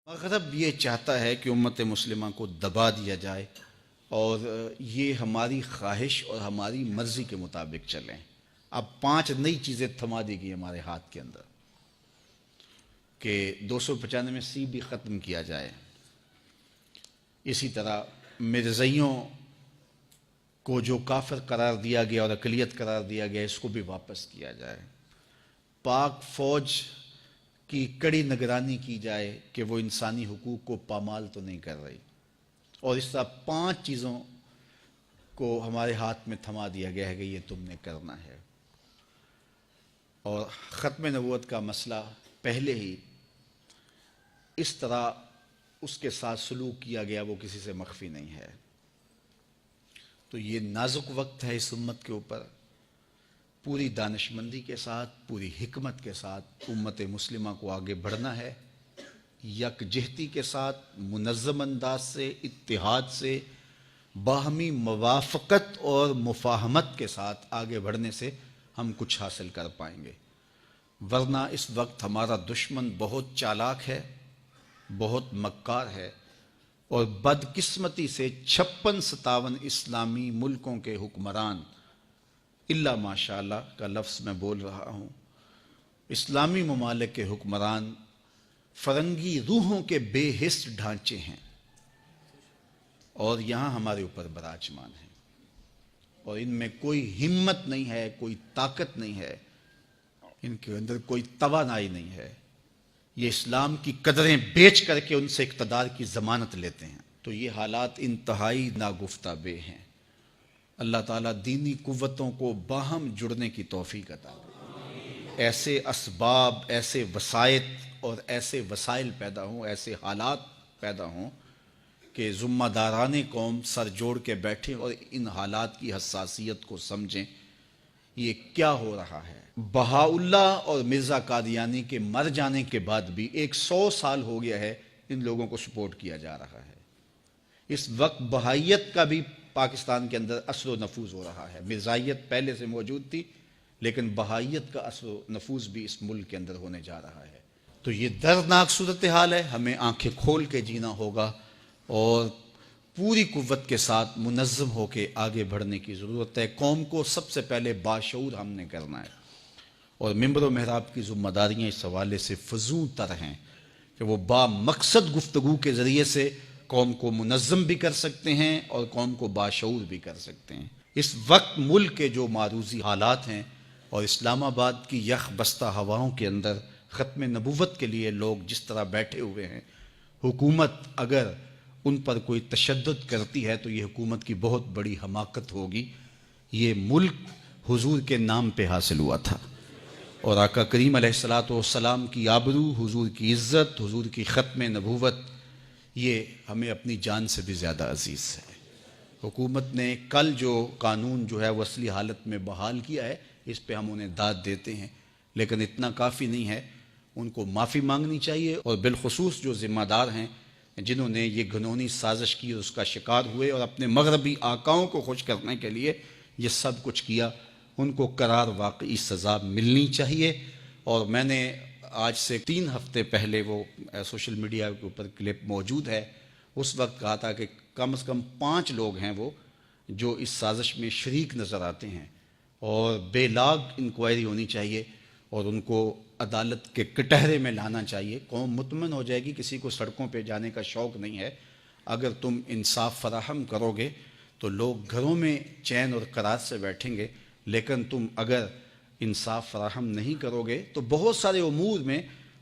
مغرب یہ چاہتا ہے کہ امت مسلمہ کو دبا دیا جائے اور یہ ہماری خواہش اور ہماری مرضی کے مطابق چلیں۔ اب 5 نئی چیزیں تھما دی گئی ہمارے ہاتھ کے اندر کہ 295 بھی ختم کیا جائے، اسی طرح مرزائیوں کو جو کافر قرار دیا گیا اور اقلیت قرار دیا گیا اس کو بھی واپس کیا جائے، پاک فوج کی کڑی نگرانی کی جائے کہ وہ انسانی حقوق کو پامال تو نہیں کر رہی، اور اس طرح 5 چیزوں کو ہمارے ہاتھ میں تھما دیا گیا ہے کہ یہ تم نے کرنا ہے۔ اور ختم نبوت کا مسئلہ پہلے ہی اس طرح اس کے ساتھ سلوک کیا گیا وہ کسی سے مخفی نہیں ہے، تو یہ نازک وقت ہے اس امت کے اوپر، پوری دانشمندی کے ساتھ پوری حکمت کے ساتھ امت مسلمہ کو آگے بڑھنا ہے، یکجہتی کے ساتھ منظم انداز سے اتحاد سے باہمی موافقت اور مفاہمت کے ساتھ آگے بڑھنے سے ہم کچھ حاصل کر پائیں گے، ورنہ اس وقت ہمارا دشمن بہت چالاک ہے، بہت مکار ہے، اور بدقسمتی سے 56-57 اسلامی ملکوں کے حکمران الا ماشاء اللہ کا لفظ میں بول رہا ہوں، اسلامی ممالک کے حکمران فرنگی روحوں کے بے حس ڈھانچے ہیں اور یہاں ہمارے اوپر براجمان ہیں، اور ان میں کوئی ہمت نہیں ہے، کوئی طاقت نہیں ہے، ان کے اندر کوئی توانائی نہیں ہے، یہ اسلام کی قدریں بیچ کر کے ان سے اقتدار کی ضمانت لیتے ہیں، تو یہ حالات انتہائی ناگفتہ بے ہیں۔ اللہ تعالیٰ دینی قوتوں کو باہم جڑنے کی توفیق عطا کرے، ایسے اسباب، ایسے وسائط اور ایسے وسائل پیدا ہوں، ایسے حالات پیدا ہوں کہ ذمہ داران قوم سر جوڑ کے بیٹھیں اور ان حالات کی حساسیت کو سمجھیں یہ کیا ہو رہا ہے۔ بہاءاللہ اور مرزا قادیانی کے مر جانے کے بعد بھی 100 سال ہو گیا ہے ان لوگوں کو سپورٹ کیا جا رہا ہے، اس وقت بہائیت کا بھی پاکستان کے اندر اثر و نفوذ ہو رہا ہے، مرزائیت پہلے سے موجود تھی لیکن بہائیت کا اثر و نفوذ بھی اس ملک کے اندر ہونے جا رہا ہے، تو یہ دردناک صورتحال ہے، ہمیں آنکھیں کھول کے جینا ہوگا اور پوری قوت کے ساتھ منظم ہو کے آگے بڑھنے کی ضرورت ہے۔ قوم کو سب سے پہلے باشعور ہم نے کرنا ہے، اور منبر و محراب کی ذمہ داریاں اس حوالے سے فزوں تر ہیں کہ وہ با مقصد گفتگو کے ذریعے سے قوم کو منظم بھی کر سکتے ہیں اور قوم کو باشعور بھی کر سکتے ہیں۔ اس وقت ملک کے جو معروضی حالات ہیں اور اسلام آباد کی یخ بستہ ہواؤں کے اندر ختم نبوت کے لیے لوگ جس طرح بیٹھے ہوئے ہیں، حکومت اگر ان پر کوئی تشدد کرتی ہے تو یہ حکومت کی بہت بڑی حماقت ہوگی۔ یہ ملک حضور کے نام پہ حاصل ہوا تھا، اور آقا کریم علیہ السلام کی آبرو، حضور کی عزت، حضور کی ختم نبوت یہ ہمیں اپنی جان سے بھی زیادہ عزیز ہے۔ حکومت نے کل جو قانون جو ہے وہ اصلی حالت میں بحال کیا ہے اس پہ ہم انہیں داد دیتے ہیں، لیکن اتنا کافی نہیں ہے، ان کو معافی مانگنی چاہیے، اور بالخصوص جو ذمہ دار ہیں جنہوں نے یہ گھنونی سازش کی اور اس کا شکار ہوئے اور اپنے مغربی آقاؤں کو خوش کرنے کے لیے یہ سب کچھ کیا، ان کو قرار واقعی سزا ملنی چاہیے۔ اور میں نے آج سے 3 ہفتے پہلے وہ سوشل میڈیا کے اوپر کلپ موجود ہے، اس وقت کہا تھا کہ کم از کم 5 لوگ ہیں وہ جو اس سازش میں شریک نظر آتے ہیں، اور بے لاگ انکوائری ہونی چاہیے اور ان کو عدالت کے کٹہرے میں لانا چاہیے۔ قوم مطمئن ہو جائے گی، کسی کو سڑکوں پہ جانے کا شوق نہیں ہے۔ اگر تم انصاف فراہم کرو گے تو لوگ گھروں میں چین اور قرار سے بیٹھیں گے، لیکن تم اگر انصاف فراہم نہیں کرو گے تو بہت سارے امور میں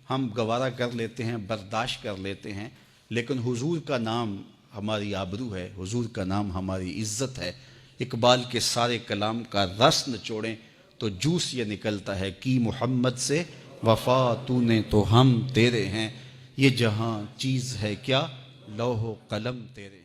ہم گوارا کر لیتے ہیں، برداشت کر لیتے ہیں، لیکن حضور کا نام ہماری آبرو ہے، حضور کا نام ہماری عزت ہے۔ اقبال کے سارے کلام کا رس نچوڑیں تو جوس یہ نکلتا ہے کہ محمد سے وفا تو نے تو ہم تیرے ہیں، یہ جہاں چیز ہے کیا لوح و قلم تیرے ہیں۔